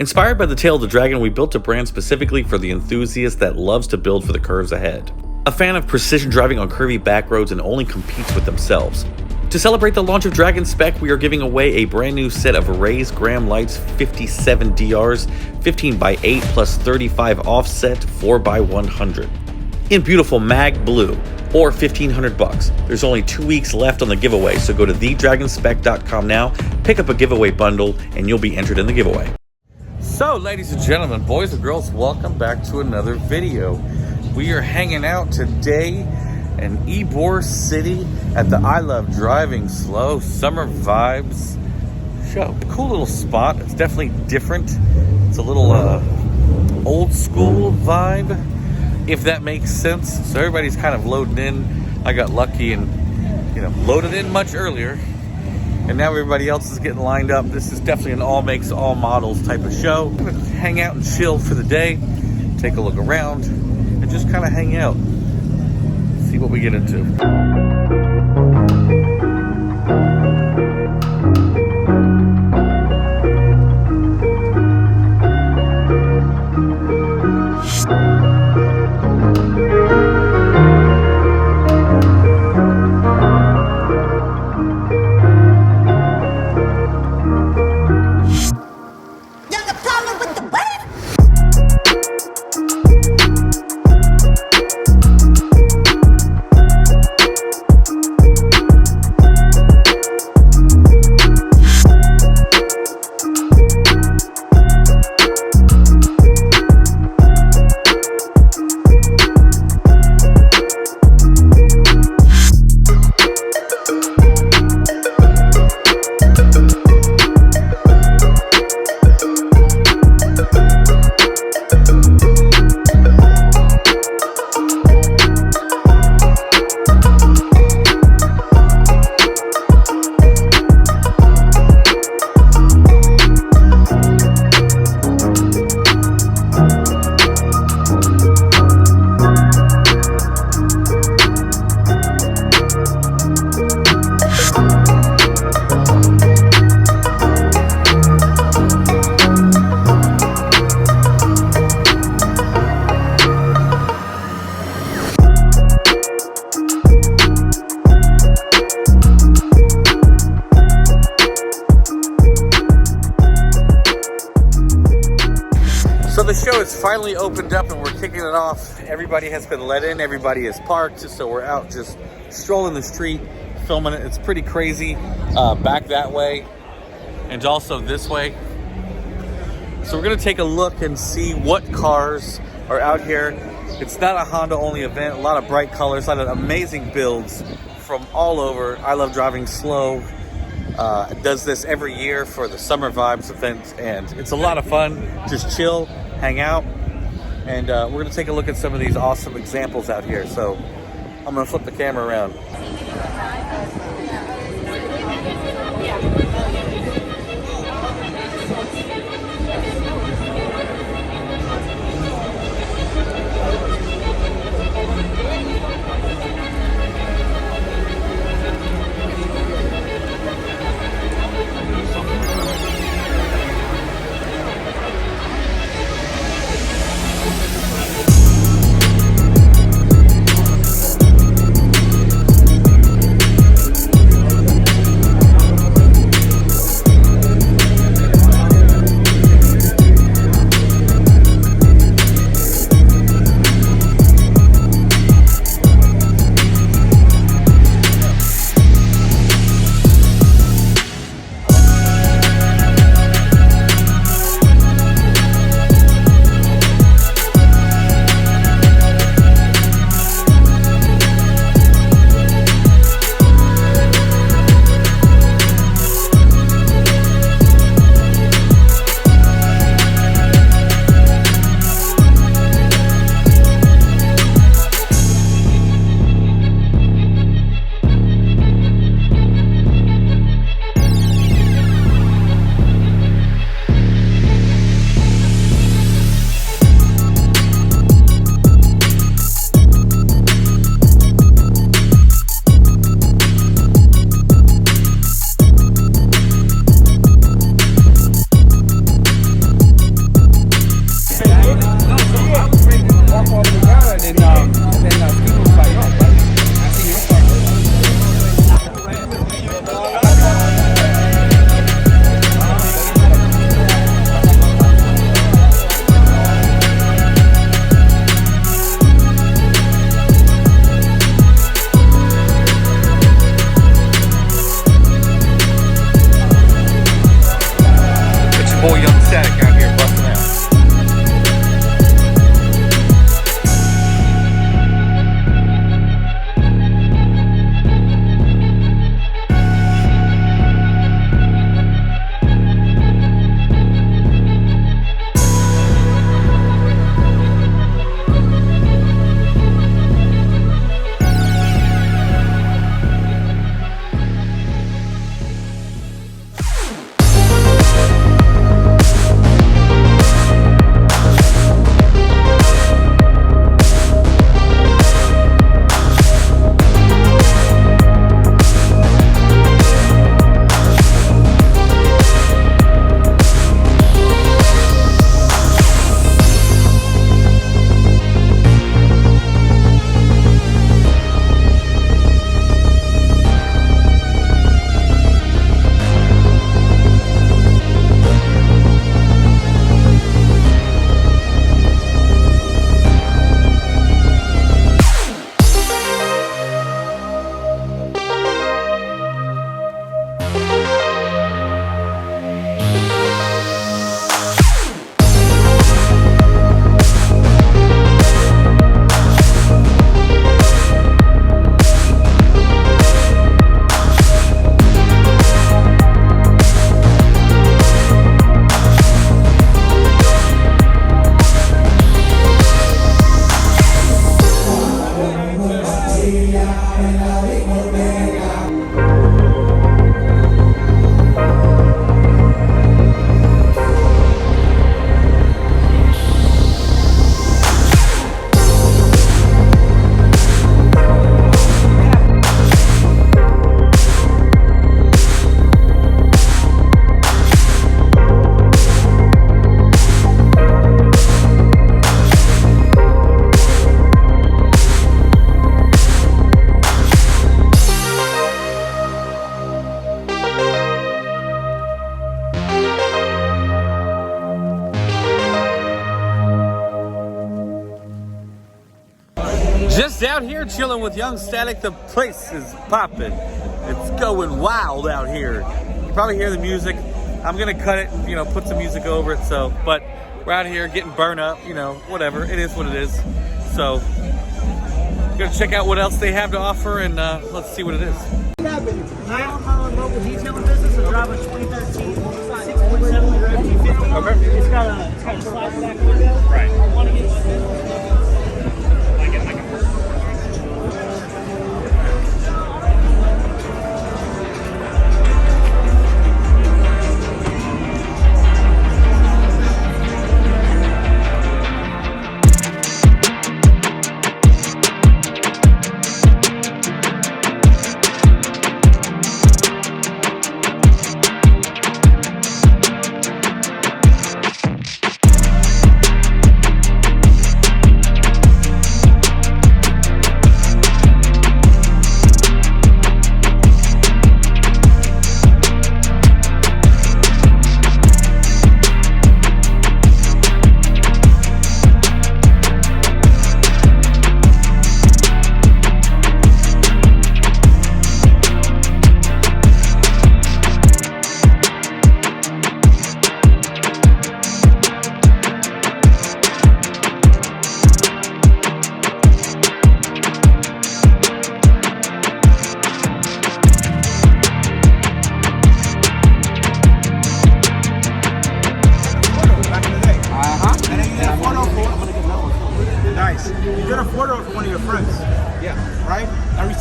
Inspired by the tail of the dragon, we built a brand specifically for the enthusiast that loves to build for the curves ahead. A fan of precision driving on curvy back roads and only competes with themselves. To celebrate the launch of Dragon Spec, we are giving away a brand new set of Arrays Graham Lights 57 DRs, 15x8 plus 35 offset 4x100. In beautiful mag blue, or $1,500. There's only 2 weeks left on the giveaway, so go to thedragonspec.com now, pick up a giveaway bundle, and you'll be entered in the giveaway. So, ladies and gentlemen, boys and girls, welcome back to another video. We are hanging out today in Ybor City at the I Love Driving Slow Summer Vibes show. Cool little spot. It's definitely different. It's a little old school vibe, if that makes sense. So everybody's kind of loading in. I got lucky and loaded in much earlier, and now everybody else is getting lined up. This is definitely an all makes, all models type of show. I'm gonna hang out and chill for the day, take a look around, and just kind of hang out, see what we get into. So the show is finally opened up and we're kicking it off. Everybody has been let in, everybody is parked, so we're out just strolling the street, filming it. It's pretty crazy. Back that way and also this way. So we're gonna take a look and see what cars are out here. It's not a Honda only event, a lot of bright colors, a lot of amazing builds from all over. I Love Driving Slow does this every year for the Summer Vibes event, and it's a lot of fun. Just chill, hang out, and we're gonna take a look at some of these awesome examples out here. So I'm gonna flip the camera around. static out here busting out. Just out here chilling with Young Static. The place is popping. It's going wild out here. You probably hear the music. I'm gonna cut it and, put some music over it. So, but we're out here getting burned up. Whatever. It is what it is. So, gonna check out what else they have to offer and let's see what it is. I own a local detailing business. I drive a 2013 6.7 F-250. Okay. It's got a slide back window. Right. I want to get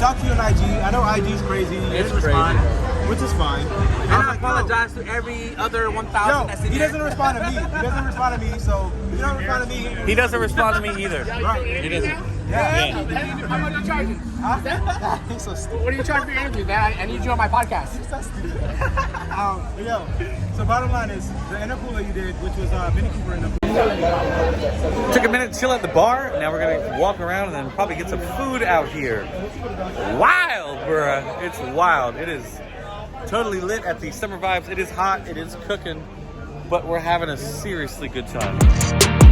talked to you on IG. I know IG is crazy. You didn't respond, which is fine. And I apologize to every other 1,000 that's in he there. doesn't respond to me. He doesn't respond to me, so if you don't respond to me, He doesn't respond to me either. right. He doesn't. Yeah. How much are you charging? He's so stupid. What are you charging for your interview, man? I need you on my podcast. So stupid. So bottom line is, the intercooler you did, which was Mini Cooper in the Took a minute to chill at the bar. Now we're gonna walk around and then probably get some food out here. Wild, bruh. It's wild. It is totally lit at the Summer Vibes. It is hot. It is cooking. But we're having a seriously good time.